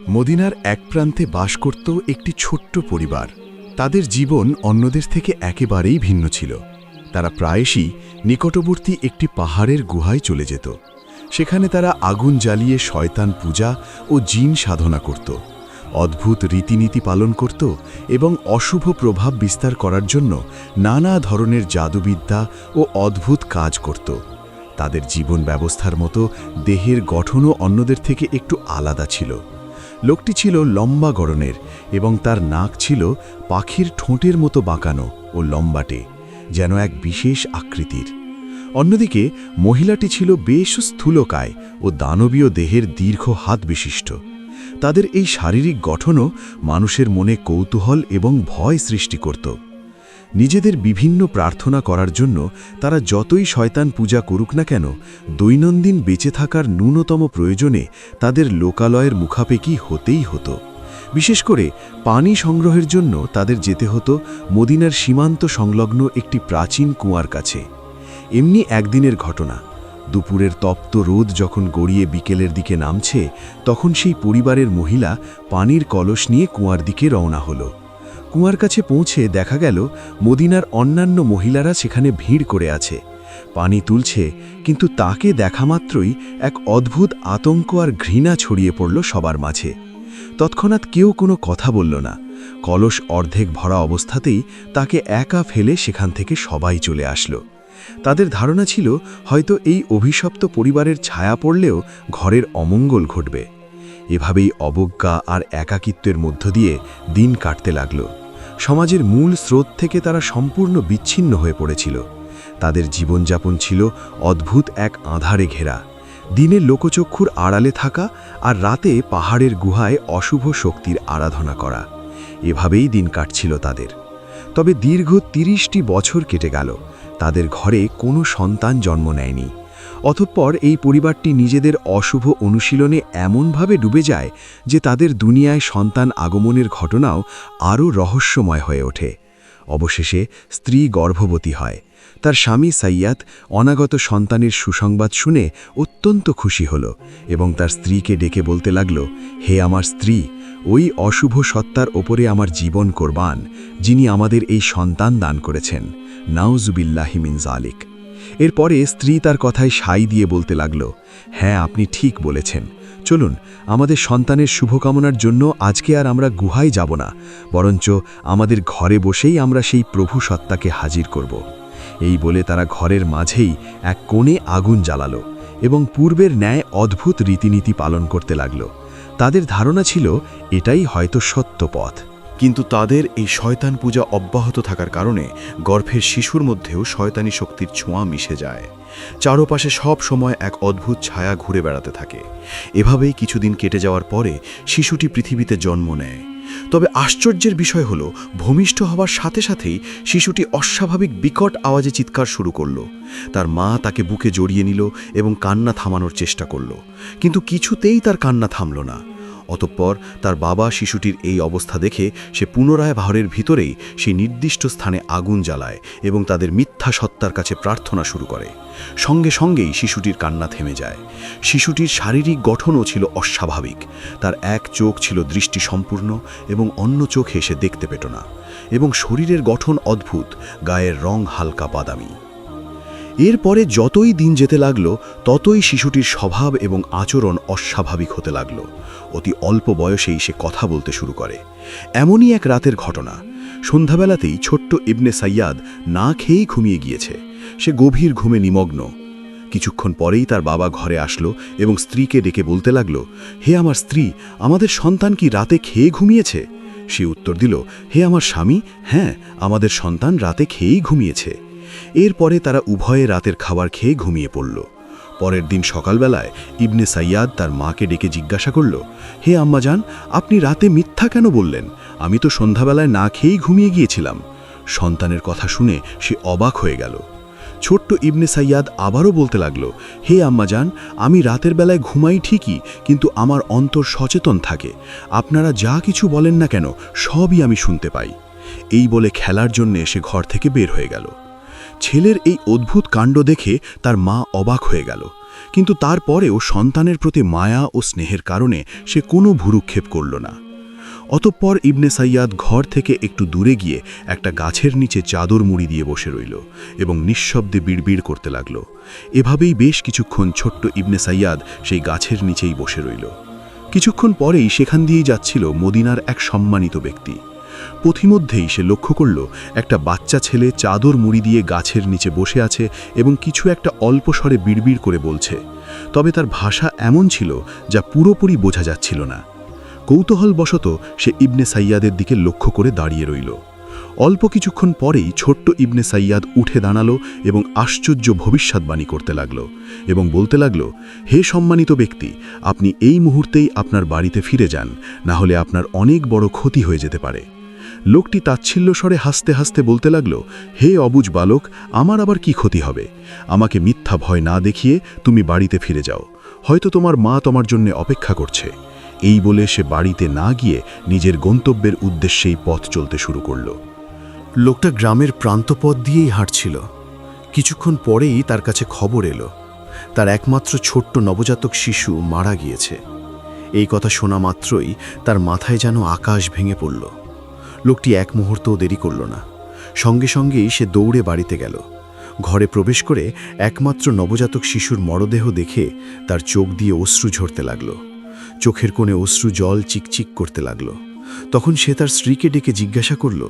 মদিনার এক প্রান্তে বাস করত একটি ছোট্ট পরিবার। তাদের জীবন অন্যদের থেকে একেবারেই ভিন্ন ছিল। তারা প্রায়শই নিকটবর্তী একটি পাহাড়ের গুহায় চলে যেত। সেখানে তারা আগুন জ্বালিয়ে শয়তান পূজা ও জিন সাধনা করত, অদ্ভুত রীতিনীতি পালন করত এবং অশুভ প্রভাব বিস্তার করার জন্য নানা ধরনের জাদুবিদ্যা ও অদ্ভুত কাজ করত। তাদের জীবন ব্যবস্থার মতো দেহের গঠনও অন্যদের থেকে একটু আলাদা ছিল। লোকটি ছিল লম্বা গড়নের এবং তার নাক ছিল পাখির ঠোঁটের মতো বাঁকানো ও লম্বাটে, যেন এক বিশেষ আকৃতির। অন্যদিকে মহিলাটি ছিল বেশ স্থূলকায় ও দানবীয় দেহের দীর্ঘ হাত বিশিষ্ট। তাদের এই শারীরিক গঠনও মানুষের মনে কৌতূহল এবং ভয় সৃষ্টি করত। নিজেদের বিভিন্ন প্রার্থনা করার জন্য তারা যতই শয়তান পূজা করুক না কেন, দৈনন্দিন বেঁচে থাকার ন্যূনতম প্রয়োজনে তাদের লোকালয়ের মুখাপেকি হতেই হতো। বিশেষ করে পানি সংগ্রহের জন্য তাদের যেতে হতো মদিনার সীমান্ত সংলগ্ন একটি প্রাচীন কুয়ার কাছে। এমনি একদিনের ঘটনা, দুপুরের তপ্ত রোদ যখন গড়িয়ে বিকেলের দিকে নামছে, তখন সেই পরিবারের মহিলা পানির কলস নিয়ে কুয়ার দিকে রওনা হলো। কুয়ার কাছে পৌঁছে দেখা গেল মদিনার অন্যান্য মহিলারা সেখানে ভিড় করে আছে, পানি তুলছে, কিন্তু তাকে দেখা মাত্রই এক অদ্ভুত আতঙ্ক আর ঘৃণা ছড়িয়ে পড়ল সবার মাঝে। তৎক্ষণাৎ কেউ কোনো কথা বলল না। কলস অর্ধেক ভরা অবস্থাতেই তাকে একা ফেলে সেখান থেকে সবাই চলে আসলো। তাদের ধারণা ছিল হয়তো এই অভিশপ্ত পরিবারের ছায়া পড়লেও ঘরের অমঙ্গল ঘটবে। এভাবেই অবজ্ঞা আর একাকিত্বের মধ্য দিয়ে দিন কাটতে লাগল। সমাজের মূল স্রোত থেকে তারা সম্পূর্ণ বিচ্ছিন্ন হয়ে পড়েছিল। তাদের জীবনযাপন ছিল অদ্ভুত এক আঁধারে ঘেরা, দিনে লোকচক্ষুর আড়ালে থাকা আর রাতে পাহাড়ের গুহায় অশুভ শক্তির আরাধনা করা। এভাবেই দিন কাটছিল তাদের। তবে দীর্ঘ ৩০টি বছর কেটে গেল, তাদের ঘরে কোনো সন্তান জন্ম নেয়নি। অতঃপর এই পরিবারটি নিজেদের অশুভ অনুশীলনে এমনভাবে ডুবে যায় যে তাদের দুনিয়ায় সন্তান আগমনের ঘটনাও আরও রহস্যময় হয়ে ওঠে। অবশেষে স্ত্রী গর্ভবতী হয়। তার স্বামী সাইয়াদ অনাগত সন্তানের সুসংবাদ শুনে অত্যন্ত খুশি হল এবং তার স্ত্রীকে ডেকে বলতে লাগল, হে আমার স্ত্রী, ওই অশুভ সত্তার ওপরে আমার জীবন কোরবান, যিনি আমাদের এই সন্তান দান করেছেন। নাউজুবিল্লাহি মিন যালিক। এরপরে স্ত্রী তার কথায় সাই দিয়ে বলতে লাগল, হ্যাঁ, আপনি ঠিক বলেছেন, চলুন আমাদের সন্তানের শুভকামনার জন্য আজকে আর আমরা গুহায় যাব না, বরঞ্চ আমাদের ঘরে বসেই আমরা সেই প্রভু সত্তাকে হাজির করব। এই বলে তারা ঘরের মাঝেই এক কোণে আগুন জ্বালালো এবং পূর্বের ন্যায় অদ্ভুত রীতিনীতি পালন করতে লাগল। তাদের ধারণা ছিল এটাই হয়তো সত্য পথ। কিন্তু তাদের এই শয়তান পূজা অব্যাহত থাকার কারণে গর্ভের শিশুর মধ্যেও শয়তানি শক্তির ছোঁয়া মিশে যায়। চারপাশে সব সময় এক অদ্ভুত ছায়া ঘুরে বেড়াতে থাকে। এভাবেই কিছুদিন কেটে যাওয়ার পরে শিশুটি পৃথিবীতে জন্ম নেয়। তবে আশ্চর্যের বিষয় হলো, ভূমিষ্ঠ হওয়ার সাথে সাথেই শিশুটি অস্বাভাবিক বিকট আওয়াজে চিৎকার শুরু করল। তার মা তাকে বুকে জড়িয়ে নিল এবং কান্না থামানোর চেষ্টা করল, কিন্তু কিছুতেই তার কান্না থামল না। অতঃপর তার বাবা শিশুটির এই অবস্থা দেখে সে পুনরায় পাহাড়ের ভিতরেই সেই নির্দিষ্ট স্থানে আগুন জ্বালায় এবং তাদের মিথ্যা সত্তার কাছে প্রার্থনা শুরু করে। সঙ্গে সঙ্গেই শিশুটির কান্না থেমে যায়। শিশুটির শারীরিক গঠনও ছিল অস্বাভাবিক। তার এক চোখ ছিল দৃষ্টি সম্পূর্ণ এবং অন্য চোখে সে দেখতে পেত না, এবং শরীরের গঠন অদ্ভুত, গায়ের রং হালকা বাদামি। এরপরে যতই দিন যেতে লাগলো, ততই শিশুটির স্বভাব এবং আচরণ অস্বাভাবিক হতে লাগল। অতি অল্প বয়সেই সে কথা বলতে শুরু করে। এমনই এক রাতের ঘটনা, সন্ধ্যাবেলাতেই ছোট্ট ইবনে সাইয়াদ না খেয়েই ঘুমিয়ে গিয়েছে। সে গভীর ঘুমে নিমগ্ন। কিছুক্ষণ পরেই তার বাবা ঘরে আসলো এবং স্ত্রীকে ডেকে বলতে লাগল, হে আমার স্ত্রী, আমাদের সন্তান কি রাতে খেয়ে ঘুমিয়েছে? সে উত্তর দিল, হে আমার স্বামী, হ্যাঁ, আমাদের সন্তান রাতে খেয়েই ঘুমিয়েছে। এরপরে তারা উভয়ে রাতের খাবার খেয়ে ঘুমিয়ে পড়ল। পরের দিন সকালবেলায় ইবনে সাইয়াদ তার মাকে ডেকে জিজ্ঞাসা করল, হে আম্মাজান, আপনি রাতে মিথ্যা কেন বললেন? আমি তো সন্ধ্যাবেলায় না খেয়েই ঘুমিয়ে গিয়েছিলাম। সন্তানের কথা শুনে সে অবাক হয়ে গেল। ছোট্ট ইবনে সাইয়াদ আবারও বলতে লাগল, হে আম্মাজান, আমি রাতের বেলায় ঘুমাই ঠিকই, কিন্তু আমার অন্তর সচেতন থাকে। আপনারা যা কিছু বলেন না কেন, সবই আমি শুনতে পাই। এই বলে খেলার জন্য সে ঘর থেকে বের হয়ে গেল। ছেলের এই অদ্ভুত কাণ্ড দেখে তার মা অবাক হয়ে গেল, কিন্তু তারপরেও সন্তানের প্রতি মায়া ও স্নেহের কারণে সে কোনো ভুরুক্ষেপ করল না। অতঃপর ইবনে সাইয়াদ ঘর থেকে একটু দূরে গিয়ে একটা গাছের নিচে চাদর মুড়ি দিয়ে বসে রইল এবং নিঃশব্দে বিড়বিড় করতে লাগল। এভাবেই বেশ কিছুক্ষণ ছোট্ট ইবনে সাইয়াদ সেই গাছের নিচেই বসে রইল। কিছুক্ষণ পরেই সেখান দিয়েই যাচ্ছিল মদিনার এক সম্মানিত ব্যক্তি। পথিমধ্যেই সে লক্ষ্য করল একটা বাচ্চা ছেলে চাদর মুড়ি দিয়ে গাছের নিচে বসে আছে এবং কিছু একটা অল্প স্বরে বিড়বিড় করে বলছে, তবে তার ভাষা এমন ছিল যা পুরোপুরি বোঝা যাচ্ছিল না। কৌতূহলবশত সে ইবনে সাইয়াদের দিকে লক্ষ্য করে দাঁড়িয়ে রইল। অল্প কিছুক্ষণ পরেই ছোট্ট ইবনে সাইয়াদ উঠে দাঁড়ালো এবং আশ্চর্য ভবিষ্যৎবাণী করতে লাগল এবং বলতে লাগল, হে সম্মানিত ব্যক্তি, আপনি এই মুহূর্তেই আপনার বাড়িতে ফিরে যান, না হলে আপনার অনেক বড় ক্ষতি হয়ে যেতে পারে। লোকটি তাচ্ছিল্য স্বরে হাসতে হাসতে বলতে লাগল, হে অবুঝ বালক, আমার আবার কি ক্ষতি হবে? আমাকে মিথ্যা ভয় না দেখিয়ে তুমি বাড়িতে ফিরে যাও, হয়তো তোমার মা তোমার জন্য অপেক্ষা করছে। এই বলে সে বাড়িতে না গিয়ে নিজের গন্তব্যের উদ্দেশ্যেই পথ চলতে শুরু করল। লোকটা গ্রামের প্রান্তপথ দিয়েই হাঁটছিল। কিছুক্ষণ পরেই তার কাছে খবর এলো, তার একমাত্র ছোট্ট নবজাতক শিশু মারা গিয়েছে। এই কথা শোনা মাত্রই তার মাথায় যেন আকাশ ভেঙে পড়ল। লোকটি এক মুহূর্তও দেরি করল না, সঙ্গে সঙ্গেই সে দৌড়ে বাড়িতে গেল। ঘরে প্রবেশ করে একমাত্র নবজাতক শিশুর মরদেহ দেখে তার চোখ দিয়ে অশ্রু ঝরতে লাগল। চোখের কোণে অশ্রু জল চিকচিক করতে লাগল। তখন সে তার স্ত্রীকে ডেকে জিজ্ঞাসা করল,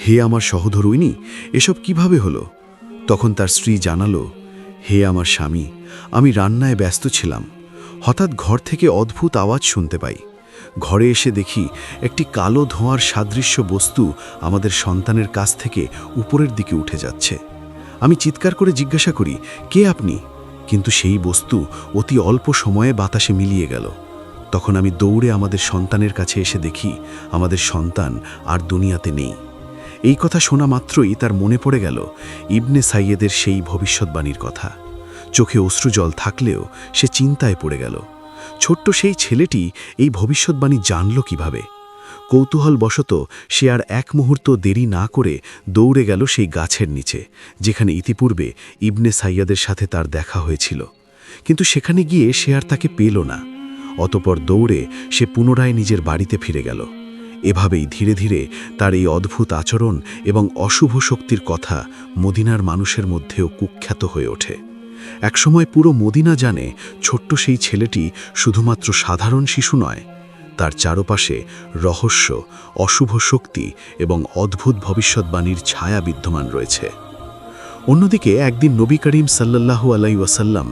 হে আমার সহধর্মিণী, এসব কিভাবে হলো? তখন তার স্ত্রী জানালো, হে আমার স্বামী, আমি রান্নায় ব্যস্ত ছিলাম। হঠাৎ ঘর থেকে অদ্ভুত আওয়াজ শুনতে পাই। ঘরে এসে দেখি একটি কালো ধোঁয়ার সাদৃশ্য বস্তু আমাদের সন্তানের কাছ থেকে উপরের দিকে উঠে যাচ্ছে। আমি চিৎকার করে জিজ্ঞাসা করি, কে আপনি? কিন্তু সেই বস্তু অতি অল্প সময়ে বাতাসে মিলিয়ে গেল। তখন আমি দৌড়ে আমাদের সন্তানের কাছে এসে দেখি আমাদের সন্তান আর দুনিয়াতে নেই। এই কথা শোনা মাত্রই তার মনে পড়ে গেল ইবনে সাইয়েদের সেই ভবিষ্যৎবাণীর কথা। চোখে অশ্রুজল থাকলেও সে চিন্তায় পড়ে গেল। ছোট্ট সেই ছেলেটি এই ভবিষ্যৎবাণী জানল কিভাবে? কৌতূহলবশত সে আর এক মুহূর্ত দেরি না করে দৌড়ে গেল সেই গাছের নিচে, যেখানে ইতিপূর্বে ইবনে সাইয়াদের সাথে তার দেখা হয়েছিল। কিন্তু সেখানে গিয়ে সে আর তাকে পেল না। অতঃপর দৌড়ে সে পুনরায় নিজের বাড়িতে ফিরে গেল। এভাবেই ধীরে ধীরে তার এই অদ্ভুত আচরণ এবং অশুভ শক্তির কথা মদিনার মানুষের মধ্যেও কুখ্যাত হয়ে ওঠে। একসময় পুরো মদিনা জানে ছোট্ট সেই ছেলেটি শুধুমাত্র সাধারণ শিশু নয়, তার চারপাশে রহস্য, অশুভ শক্তি এবং অদ্ভুত ভবিষ্যৎবাণীর ছায়া বিদ্যমান রয়েছে। অন্যদিকে একদিন নবী করিম সাল্লাল্লাহু আলাইহি ওয়াসাল্লাম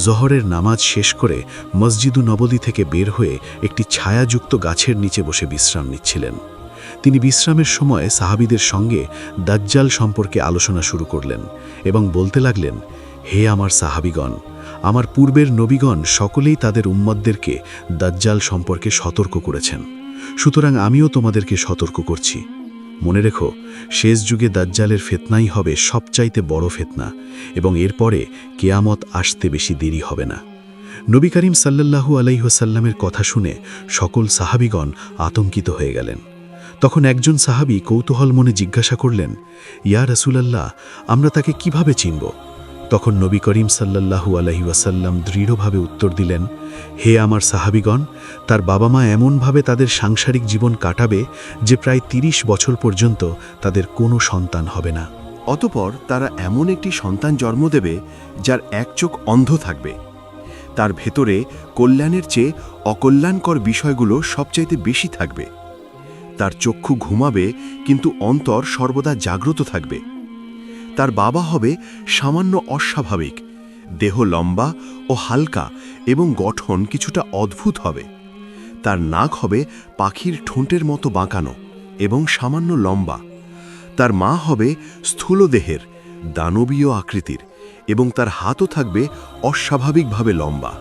জোহরের নামাজ শেষ করে মসজিদু নববী থেকে বের হয়ে একটি ছায়াযুক্ত গাছের নিচে বসে বিশ্রাম নিচ্ছিলেন। তিনি বিশ্রামের সময় সাহাবীদের সঙ্গে দাজ্জাল সম্পর্কে আলোচনা শুরু করলেন এবং বলতে লাগলেন, হে আমার সাহাবীগণ, আমার পূর্বের নবীগণ সকলেই তাদের উম্মতদেরকে দাজ্জাল সম্পর্কে সতর্ক করেছেন, সুতরাং আমিও তোমাদেরকে সতর্ক করছি। মনে রেখো, শেষ যুগে দাজ্জালের ফিতনাই হবে সবচাইতে বড় ফিতনা এবং এরপরে কিয়ামত আসতে বেশি দেরি হবে না। নবী করিম সাল্লাল্লাহু আলাইহি ওয়াসাল্লামের কথা শুনে সকল সাহাবীগণ আতঙ্কিত হয়ে গেলেন। তখন একজন সাহাবী কৌতূহল মনে জিজ্ঞাসা করলেন, ইয়া রাসূলুল্লাহ, আমরা তাকে কিভাবে চিনব? তখন নবী করিম সাল্লাল্লাহু আলাইহি ওয়াসাল্লাম দৃঢ়ভাবে উত্তর দিলেন, হে আমার সাহাবীগণ, তার বাবা মা এমনভাবে তাদের সাংসারিক জীবন কাটাবে যে প্রায় ৩০ বছর পর্যন্ত তাদের কোনো সন্তান হবে না। অতঃপর তারা এমন একটি সন্তান জন্ম দেবে যার এক চোখ অন্ধ থাকবে। তার ভেতরে কল্যাণের চেয়ে অকল্যাণকর বিষয়গুলো সবচাইতে বেশি থাকবে। তার চক্ষু ঘুমাবে কিন্তু অন্তর সর্বদা জাগ্রত থাকবে। তার বাবা হবে সামান্য অস্বাভাবিক, দেহ লম্বা ও হালকা এবং গঠন কিছুটা অদ্ভুত হবে। তার নাক হবে পাখির ঠোঁটের মতো বাঁকানো এবং সামান্য লম্বা। তার মা হবে স্থূল দেহের, দানবীয় আকৃতির এবং তার হাতও থাকবে অস্বাভাবিকভাবে লম্বা।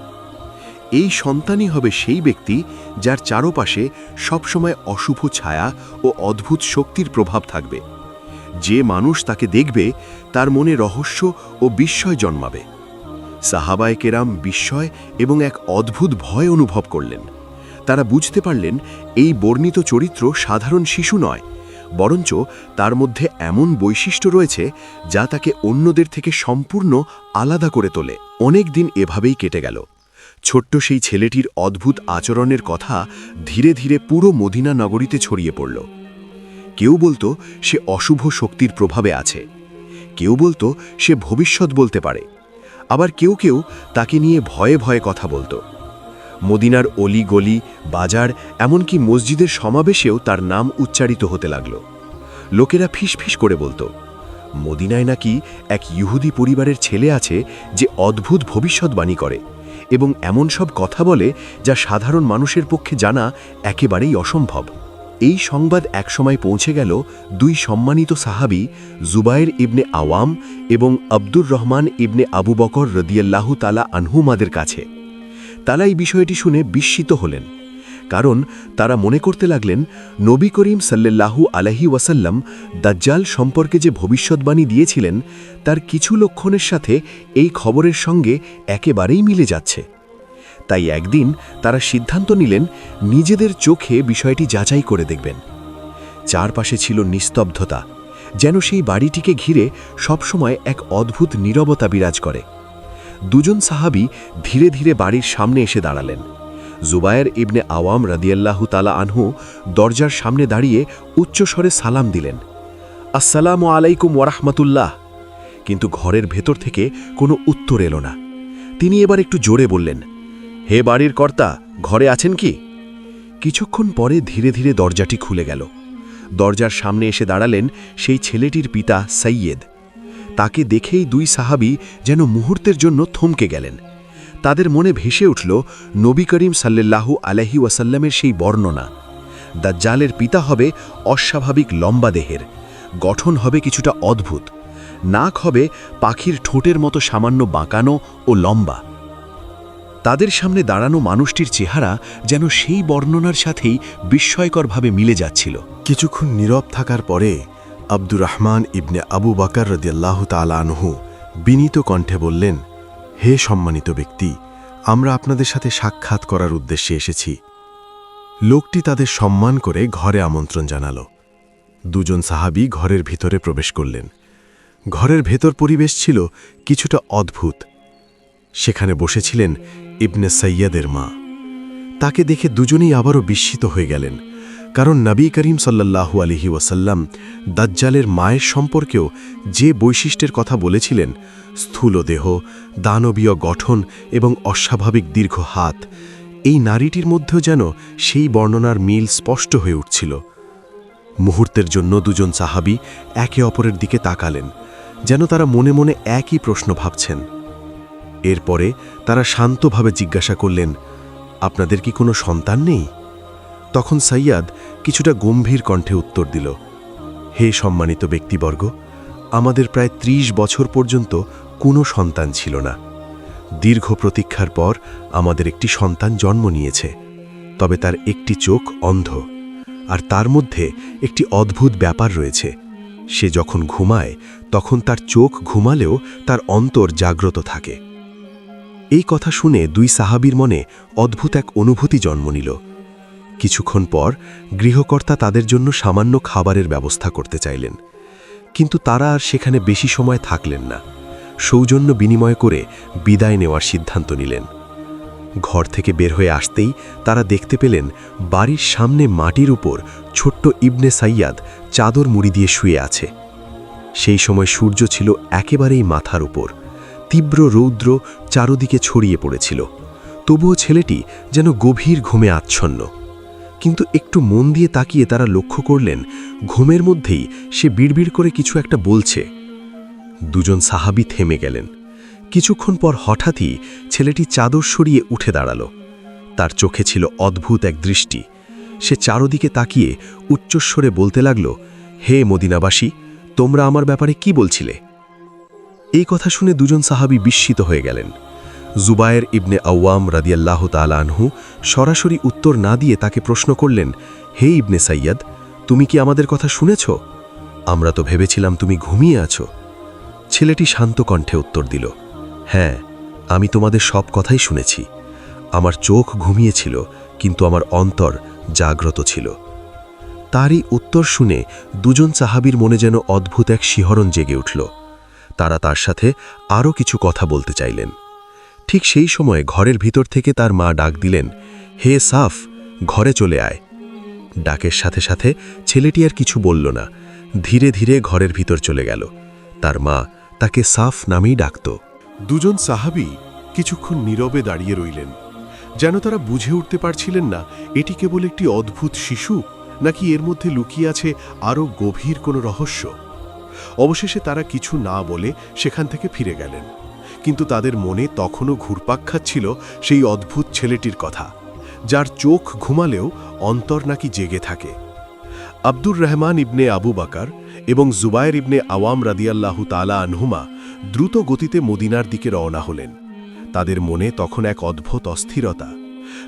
এই সন্তানই হবে সেই ব্যক্তি যার চারপাশে সবসময় অশুভ ছায়া ও অদ্ভুত শক্তির প্রভাব থাকবে। যে মানুষ তাকে দেখবে তার মনে রহস্য ও বিস্ময় জন্মাবে। সাহাবায়ে কেরাম বিস্ময় এবং এক অদ্ভুত ভয় অনুভব করলেন। তারা বুঝতে পারলেন এই বর্ণিত চরিত্র সাধারণ শিশু নয়, বরঞ্চ তার মধ্যে এমন বৈশিষ্ট্য রয়েছে যা তাকে অন্যদের থেকে সম্পূর্ণ আলাদা করে তোলে। অনেক দিন এভাবেই কেটে গেল। ছোট্ট সেই ছেলেটির অদ্ভুত আচরণের কথা ধীরে ধীরে পুরো মদিনা নগরীতে ছড়িয়ে পড়ল। কেউ বলতো সে অশুভ শক্তির প্রভাবে আছে, কেউ বলতো সে ভবিষ্যৎ বলতে পারে, আবার কেউ কেউ তাকে নিয়ে ভয়ে ভয়ে কথা বলতো। মদিনার অলি গলি, বাজার, এমনকি মসজিদের সমাবেশেও তার নাম উচ্চারিত হতে লাগল। লোকেরা ফিসফিস করে বলতো, মদিনায় নাকি এক ইহুদি পরিবারের ছেলে আছে যে অদ্ভুত ভবিষ্যৎবাণী করে এবং এমন সব কথা বলে যা সাধারণ মানুষের পক্ষে জানা একেবারেই অসম্ভব। এই সংবাদ একসময় পৌঁছে গেল দুই সম্মানিত সাহাবী জুবায়ের ইবনে আওয়াম এবং আব্দুর রহমান ইবনে আবু বকর রাদিয়াল্লাহু তাআলা আনহুমাদের কাছে। তারা এই বিষয়টি শুনে বিস্মিত হলেন, কারণ তারা মনে করতে লাগলেন নবী করিম সাল্লাল্লাহু আলাইহি ওয়াসাল্লাম দাজ্জাল সম্পর্কে যে ভবিষ্যৎবাণী দিয়েছিলেন তার কিছু লক্ষণের সাথে এই খবরের সঙ্গে একেবারেই মিলে যাচ্ছে। তাই একদিন তারা সিদ্ধান্ত নিলেন নিজেদের চোখে বিষয়টি যাচাই করে দেখবেন। চারপাশে ছিল নিস্তব্ধতা, যেন সেই বাড়িটিকে ঘিরে সবসময় এক অদ্ভুত নীরবতা বিরাজ করে। দুজন সাহাবী ধীরে ধীরে বাড়ির সামনে এসে দাঁড়ালেন। জুবায়ের ইবনে আওয়াম রাদিয়াল্লাহু তাআলা আনহু দরজার সামনে দাঁড়িয়ে উচ্চস্বরে সালাম দিলেন, আসসালামু আলাইকুম ওয়ারাহমাতুল্লাহ। কিন্তু ঘরের ভেতর থেকে কোনো উত্তর এলো না। তিনি এবার একটু জোরে বললেন, হে বাড়ির কর্তা, ঘরে আছেন কি? কিছুক্ষণ পরে ধীরে ধীরে দরজাটি খুলে গেল। দরজার সামনে এসে দাঁড়ালেন সেই ছেলেটির পিতা সৈয়দ। তাকে দেখেই দুই সাহাবী যেন মুহূর্তের জন্য থমকে গেলেন। তাদের মনে ভেসে উঠল নবী করিম সাল্লাল্লাহু আলাইহি ওয়াসাল্লামের সেই বর্ণনা। দাজ্জালের পিতা হবে অস্বাভাবিক লম্বা দেহের, গঠন হবে কিছুটা অদ্ভুত, নাক হবে পাখির ঠোঁটের মতো সামান্য বাঁকানো ও লম্বা। তাদের সামনে দাঁড়ানো মানুষটির চেহারা যেন সেই বর্ণনার সাথেই বিস্ময়করভাবে মিলে যাচ্ছিল। কিছুক্ষণ নীরব থাকার পরে আব্দুর রহমান ইবনে আবু বকর রাদিয়াল্লাহু তাআলা আনহু বিনীত কণ্ঠে বললেন, হে সম্মানিত ব্যক্তি, আমরা আপনাদের সাথে সাক্ষাৎ করার উদ্দেশ্যে এসেছি। লোকটি তাদের সম্মান করে ঘরে আমন্ত্রণ জানাল। দুজন সাহাবী ঘরের ভিতরে প্রবেশ করলেন। ঘরের ভেতর পরিবেশ ছিল কিছুটা অদ্ভুত। সেখানে বসেছিলেন ইবনে সৈয়দের মা। তাকে দেখে দুজনেই আবারও বিস্মিত হয়ে গেলেন, কারণ নবী করিম সাল্লাল্লাহু আলাইহি ওয়াসাল্লাম দাজ্জালের মায়ের সম্পর্কেও যে বৈশিষ্ট্যের কথা বলেছিলেন, স্থূল দেহ, দানবীয় গঠন এবং অস্বাভাবিক দীর্ঘ হাত, এই নারীটির মধ্যেও যেন সেই বর্ণনার মিল স্পষ্ট হয়ে উঠছিল। মুহূর্তের জন্য দুজন সাহাবী একে অপরের দিকে তাকালেন, যেন তারা মনে মনে একই প্রশ্ন ভাবছেন। এরপরে তারা শান্তভাবে জিজ্ঞাসা করলেন, আপনাদের কি কোনো সন্তান নেই? তখন সৈয়দ কিছুটা গম্ভীর কণ্ঠে উত্তর দিল, হে সম্মানিত ব্যক্তিবর্গ, আমাদের প্রায় ৩০ বছর পর্যন্ত কোনো সন্তান ছিল না। দীর্ঘ প্রতীক্ষার পর আমাদের একটি সন্তান জন্ম নিয়েছে, তবে তার একটি চোখ অন্ধ, আর তার মধ্যে একটি অদ্ভুত ব্যাপার রয়েছে। সে যখন ঘুমায় তখন তার চোখ ঘুমালেও তার অন্তর জাগ্রত থাকে। এই কথা শুনে দুই সাহাবীর মনে অদ্ভুত এক অনুভূতি জন্ম নিল। কিছুক্ষণ পর গৃহকর্তা তাদের জন্য সামান্য খাবারের ব্যবস্থা করতে চাইলেন, কিন্তু তারা আর সেখানে বেশি সময় থাকলেন না। সৌজন্য বিনিময় করে বিদায় নেওয়ার সিদ্ধান্ত নিলেন। ঘর থেকে বের হয়ে আসতেই তারা দেখতে পেলেন বাড়ির সামনে মাটির উপর ছোট্ট ইবনে সৈয়দ চাদর মুড়ি দিয়ে শুয়ে আছে। সেই সময় সূর্য ছিল একেবারেই মাথার উপর। তীব্র রৌদ্র চারদিকে ছড়িয়ে পড়েছিল, তবুও ছেলেটি যেন গভীর ঘুমে আচ্ছন্ন। কিন্তু একটু মন দিয়ে তাকিয়ে তারা লক্ষ্য করলেন ঘুমের মধ্যেই সে বিড়বিড় করে কিছু একটা বলছে। দুজন সাহাবী থেমে গেলেন। কিছুক্ষণ পর হঠাৎই ছেলেটি চাদর সরিয়ে উঠে দাঁড়াল। তার চোখে ছিল অদ্ভুত এক দৃষ্টি। সে চারদিকে তাকিয়ে উচ্চস্বরে বলতে লাগল, হে মদিনাবাসী, তোমরা আমার ব্যাপারে কি বলছিলে? এই কথা শুনে দুজন সাহাবী বিস্মিত হয়ে গেলেন। জুবায়ের ইবনে আওয়াম রাদিয়াল্লাহু তাআলা আনহু সরাসরি উত্তর না দিয়ে তাকে প্রশ্ন করলেন, হে ইবনে সৈয়দ, তুমি কি আমাদের কথা শুনেছ? আমরা তো ভেবেছিলাম তুমি ঘুমিয়ে আছো। ছেলেটি শান্ত কণ্ঠে উত্তর দিল, হ্যাঁ, আমি তোমাদের সব কথাই শুনেছি। আমার চোখ ঘুমিয়েছিল, কিন্তু আমার অন্তর জাগ্রত ছিল। তারই উত্তর শুনে দুজন সাহাবীর মনে যেন অদ্ভুত এক শিহরণ জেগে উঠল। তারা তার সাথে আরও কিছু কথা বলতে চাইলেন। ঠিক সেই সময় ঘরের ভিতর থেকে তার মা ডাক দিলেন, হে সাফ, ঘরে চলে আয়। ডাকের সাথে সাথে ছেলেটি আর কিছু বলল না, ধীরে ধীরে ঘরের ভিতর চলে গেল। তার মা তাকে সাফ নামেই ডাকত। দুজন সাহাবী কিছুক্ষণ নীরবে দাঁড়িয়ে রইলেন, যেন তারা বুঝে উঠতে পারছিলেন না এটি কেবল একটি অদ্ভুত শিশু নাকি এর মধ্যে লুকিয়ে আছে আরও গভীর কোনো রহস্য। অবশেষে তারা কিছু না বলে সেখান থেকে ফিরে গেলেন, কিন্তু তাদের মনে তখনও ঘুরপাক খাচ্ছিল সেই অদ্ভুত ছেলেটির কথা, যার চোখ ঘুমালেও অন্তর নাকি জেগে থাকে। আব্দুর রহমান ইবনে আবু বাকার এবং জুবায়ের ইবনে আওয়াম রাদিয়াল্লাহু তাআলা আনহুমা দ্রুত গতিতে মদিনার দিকে রওনা হলেন। তাদের মনে তখন এক অদ্ভুত অস্থিরতা।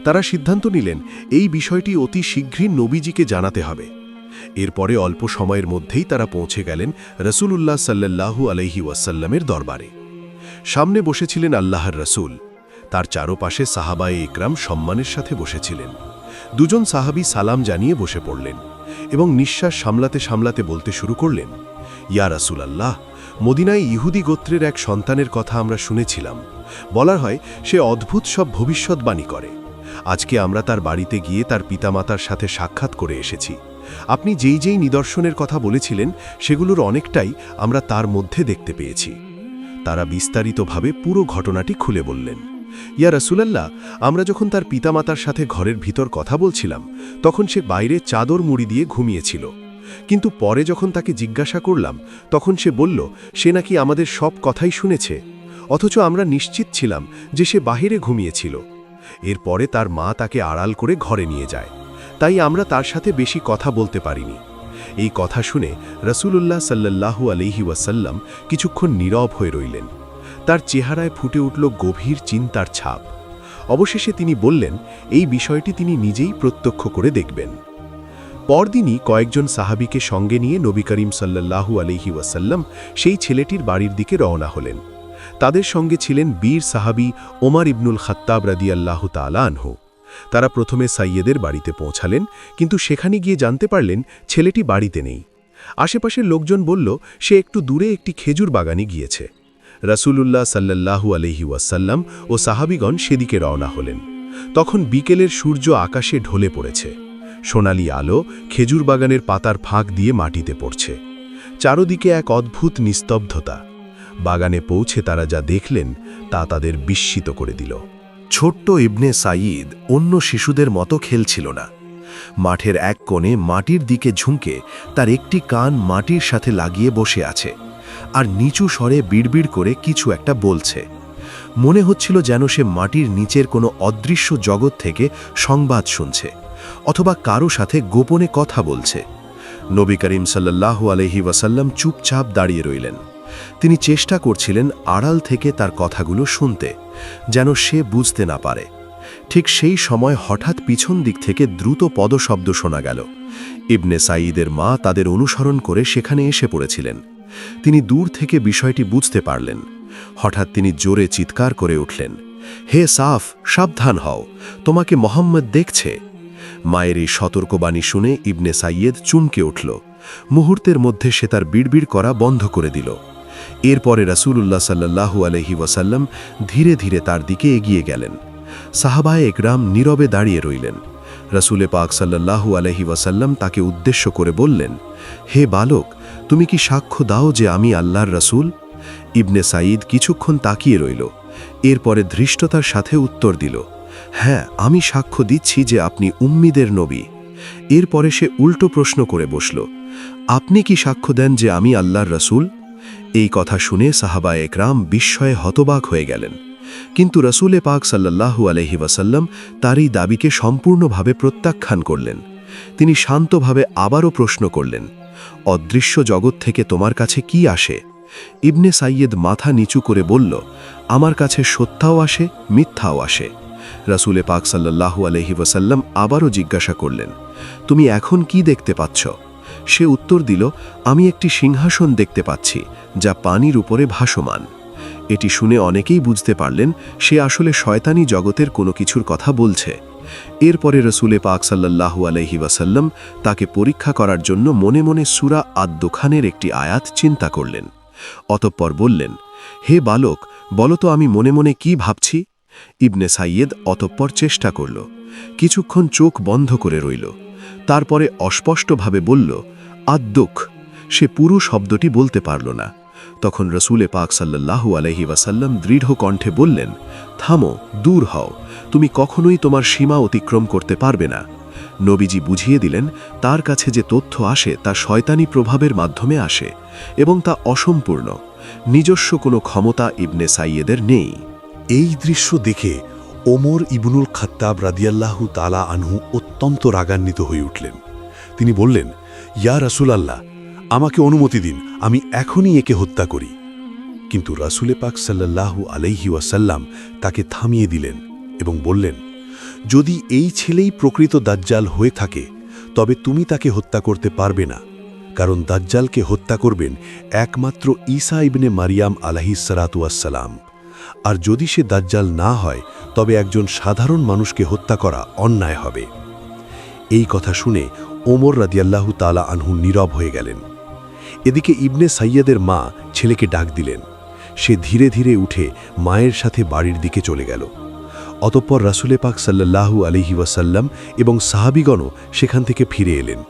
তারা সিদ্ধান্ত নিলেন এই বিষয়টি অতি শীঘ্রই নবীজিকে জানাতে হবে। এরপরে অল্প সময়ের মধ্যেই তারা পৌঁছে গেলেন রাসূলুল্লাহ সাল্লাল্লাহু আলাইহি ওয়াসাল্লামের দরবারে। সামনে বসেছিলেন আল্লাহর রাসূল, তার চারপাশে সাহাবায়ে ইকরাম সম্মানের সাথে বসেছিলেন। দুজন সাহাবী সালাম জানিয়ে বসে পড়লেন এবং নিঃশ্বাস সামলাতে সামলাতে বলতে শুরু করলেন, ইয়া রাসূলাল্লাহ, মদিনায় ইহুদি গোত্রের এক সন্তানের কথা আমরা শুনেছিলাম। বলা হয় সে অদ্ভুত সব ভবিষ্যৎবাণী করে। আজকে আমরা তার বাড়িতে গিয়ে তার পিতামাতার সাথে সাক্ষাৎ করে এসেছি। আপনি যেই যেই নিদর্শনের কথা বলেছিলেন সেগুলোর অনেকটাই আমরা তার মধ্যে দেখতে পেয়েছি। তারা বিস্তারিতভাবে পুরো ঘটনাটি খুলে বললেন। ইয়া রাসূলাল্লাহ, আমরা যখন তার পিতামাতার সাথে ঘরের ভিতর কথা বলছিলাম তখন সে বাইরে চাদর মুড়ি দিয়ে ঘুমিয়েছিল, কিন্তু পরে যখন তাকে জিজ্ঞাসা করলাম তখন সে বলল সে নাকি আমাদের সব কথাই শুনেছে, অথচ আমরা নিশ্চিত ছিলাম যে সে বাহিরে ঘুমিয়েছিল। এরপরে তার মা তাকে আড়াল করে ঘরে নিয়ে যায়, তাই আমরা তার সাথে বেশি কথা বলতে পারিনি। এই কথা শুনে রাসূলুল্লাহ সাল্লাল্লাহু আলাইহি ওয়াসাল্লাম কিছুক্ষণ নীরব হয়ে রইলেন। তার চেহারায় ফুটে উঠল গভীর চিন্তার ছাপ। অবশেষে তিনি বললেন এই বিষয়টি তিনি নিজেই প্রত্যক্ষ করে দেখবেন। পরদিনই কয়েকজন সাহাবীকে সঙ্গে নিয়ে নবী করিম সাল্লাল্লাহু আলাইহি ওয়াসাল্লাম সেই ছেলেটির বাড়ির দিকে রওনা হলেন। তাদের সঙ্গে ছিলেন বীর সাহাবী ওমর ইবনুল খাত্তাব রাদিয়াল্লাহু তাআলা আনহু। তারা প্রথমে সাইয়েদের বাড়িতে পৌঁছালেন, কিন্তু সেখানে গিয়ে জানতে পারলেন ছেলেটি বাড়িতে নেই। আশেপাশের লোকজন বলল সে একটু দূরে একটি খেজুর বাগানে গিয়েছে। রাসূলুল্লাহ সাল্লাল্লাহু আলাইহি ওয়াসাল্লাম ও সাহাবীগণ সেদিকে রওনা হলেন। তখন বিকেলের সূর্য আকাশে ঢলে পড়েছে। সোনালি আলো খেজুর বাগানের পাতার ফাঁক দিয়ে মাটিতে পড়ছে। চারদিকে এক অদ্ভুত নিস্তব্ধতা। বাগানে পৌঁছে তারা যা দেখলেন তা তাদের বিস্মিত করে দিল। ছোট্ট ইবনে সাঈদ অন্য শিশুদের মতো খেলছিল না। মাঠের এক কোণে মাটির দিকে ঝুঁকে তার একটি কান মাটির সাথে লাগিয়ে বসে আছে, আর নিচু স্বরে বিড়বিড় করে কিছু একটা বলছে। মনে হচ্ছিল যেন সে মাটির নিচের কোনো অদৃশ্য জগৎ থেকে সংবাদ শুনছে, অথবা কারো সাথে গোপনে কথা বলছে। নবী করিম সাল্লাল্লাহু আলাইহি ওয়াসাল্লাম চুপচাপ দাঁড়িয়ে রইলেন। তিনি চেষ্টা করছিলেন আড়াল থেকে তার কথাগুলো শুনতে, যেন সে বুঝতে না পারে। ঠিক সেই সময় হঠাৎ পিছন দিক থেকে দ্রুত পদশব্দ শোনা গেল। ইবনে সাঈদের মা তাদের অনুসরণ করে সেখানে এসে পড়েছিলেন। তিনি দূর থেকে বিষয়টি বুঝতে পারলেন। হঠাৎ তিনি জোরে চিৎকার করে উঠলেন, হে সাফ, সাবধান হও, তোমাকে মোহাম্মদ দেখছে। মায়ের এই সতর্কবাণী শুনে ইবনে সাঈদ চমকে উঠল। মুহূর্তের মধ্যে সে তার বিড়বিড় করা বন্ধ করে দিল। এরপরে রাসূলুল্লাহ সাল্লাল্লাহু আলাইহি ওয়াসাল্লাম ধীরে ধীরে তার দিকে এগিয়ে গেলেন। সাহাবায়ে একরাম নীরবে দাঁড়িয়ে রইলেন। রাসূলে পাক সাল্লাল্লাহু আলাইহি ওয়াসাল্লাম তাকে উদ্দেশ্য করে বললেন, হে বালক, তুমি কি সাক্ষ্য দাও যে আমি আল্লাহর রাসূল? ইবনে সাঈদ কিছুক্ষণ তাকিয়ে রইল। এরপরে ধৃষ্টতার সাথে উত্তর দিল, হ্যাঁ, আমি সাক্ষ্য দিচ্ছি যে আপনি উম্মীদের নবী। এরপরে সে উল্টো প্রশ্ন করে বসল, আপনি কি সাক্ষ্য দেন যে আমি আল্লাহর রাসূল? এই কথা শুনে সাহাবায়ে একরাম বিস্ময়ে হতবাক হয়ে গেলেন। কিন্তু রাসূলে পাক সাল্লাল্লাহু আলাইহি ওয়াসাল্লাম তার এই দাবিকে সম্পূর্ণভাবে প্রত্যাখ্যান করলেন। তিনি শান্তভাবে আবারও প্রশ্ন করলেন, অদৃশ্য জগৎ থেকে তোমার কাছে কি আসে? ইবনে সাঈদ মাথা নিচু করে বলল, আমার কাছে সত্যাও আসে, মিথ্যাও আসে। রাসূলে পাক সাল্লাল্লাহু আলাইহি ওয়াসাল্লাম আবারও জিজ্ঞাসা করলেন, তুমি এখন কি দেখতে পাচ্ছ? সে উত্তর দিল, আমি একটি সিংহাসন দেখতে পাচ্ছি যা পানির উপরে ভাসমান। এটি শুনে অনেকেই বুঝতে পারলেন সে আসলে শয়তানি জগতের কোনো কিছুর কথা বলছে, এরপরে রসুলে পাক সাল্লাল্লাহু আলাইহি ওয়াসাল্লাম তাকে পরীক্ষা করার জন্য মনে মনে সূরা আদ-দুখানের একটি আয়াত চিন্তা করলেন। অতঃপর বললেন, হে বালক, বলো তো আমি মনে মনে কি ভাবছি? ইবনে সাইয়েদ অতঃপর চেষ্টা করল, কিছুক্ষণ চোখ বন্ধ করে রইল, তারপরে অস্পষ্টভাবে বলল, আদ-দুখ। সে পুরো শব্দটি বলতে পারল না। তখন রসুলে পাক সাল্লাল্লাহু আলাইহি ওয়াসাল্লাম দৃঢ় কণ্ঠে বললেন, থামো, দূর হও, তুমি কখনোই তোমার সীমা অতিক্রম করতে পারবে না। নবীজি বুঝিয়ে দিলেন, তার কাছে যে তথ্য আসে তা শয়তানি প্রভাবের মাধ্যমে আসে এবং তা অসম্পূর্ণ। নিজস্ব কোনো ক্ষমতা ইবনে সাইয়েদের নেই। এই দৃশ্য দেখে ওমর ইবনুল খাত্তাব রাদিয়াল্লাহু তাআলা আনহু অত্যন্ত রাগান্বিত হয়ে উঠলেন। তিনি বললেন, ইয়া রাসূলাল্লাহ, আমাকে অনুমতি দিন, আমি এখনই একে হত্যা করি। কিন্তু রাসূলে পাক সাল্লাল্লাহু আলাইহি ওয়াসাল্লাম তাকে থামিয়ে দিলেন এবং বললেন, যদি এই ছেলেই প্রকৃত দাজ্জাল হয়ে থাকে তবে তুমি তাকে হত্যা করতে পারবে না, কারণ দাজ্জালকে হত্যা করবেন একমাত্র ঈসা ইবনে মারিয়াম আলাইহিসসালাতু ওয়াসসালাম। আর যদি সে দাজ্জাল না হয় তবে একজন সাধারণ মানুষকে হত্যা করা অন্যায় হবে। এই কথা শুনে ওমর রাদিয়াল্লাহু তাআলা আনহু নীরব হয়ে গেলেন। এদিকে ইবনে সাইয়েদের মা ছেলেকে ডাক দিলেন। সে ধীরে ধীরে উঠে মায়ের সাথে বাড়ির দিকে চলে গেল। অতঃপর রাসূলে পাক সাল্লাল্লাহু আলাইহি ওয়াসাল্লাম এবং সাহাবীগণও সেখান থেকে ফিরে এলেন।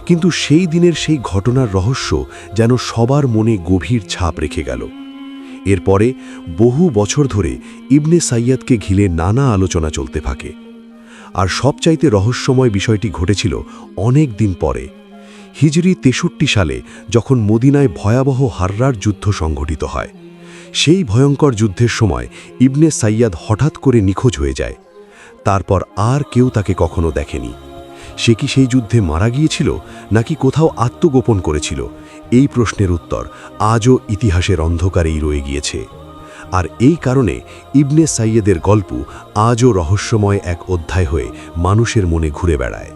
কিন্তু সেই দিনের সেই ঘটনার রহস্য যেন সবার মনে গভীর ছাপ রেখে গেল। এরপরে বহু বছর ধরে ইবনে সাইয়াদকে ঘিরে নানা আলোচনা চলতে থাকে। আর সবচাইতে রহস্যময় বিষয়টি ঘটেছিল অনেক দিন পরে, হিজরি 63 সালে, যখন মদিনায় ভয়াবহ হাররার যুদ্ধ সংঘটিত হয়। সেই ভয়ঙ্কর যুদ্ধের সময় ইবনে সাইয়াদ হঠাৎ করে নিখোঁজ হয়ে যায়। তারপর আর কেউ তাকে কখনো দেখেনি। সে কি সেই যুদ্ধে মারা গিয়েছিল নাকি কোথাও আত্মগোপন করেছিল? এই প্রশ্নের উত্তর আজও ইতিহাসের অন্ধকারেই রয়ে গিয়েছে। আর এই কারণে ইবনে সাইয়েদের গল্প আজও রহস্যময় এক অধ্যায় হয়ে মানুষের মনে ঘুরে বেড়ায়।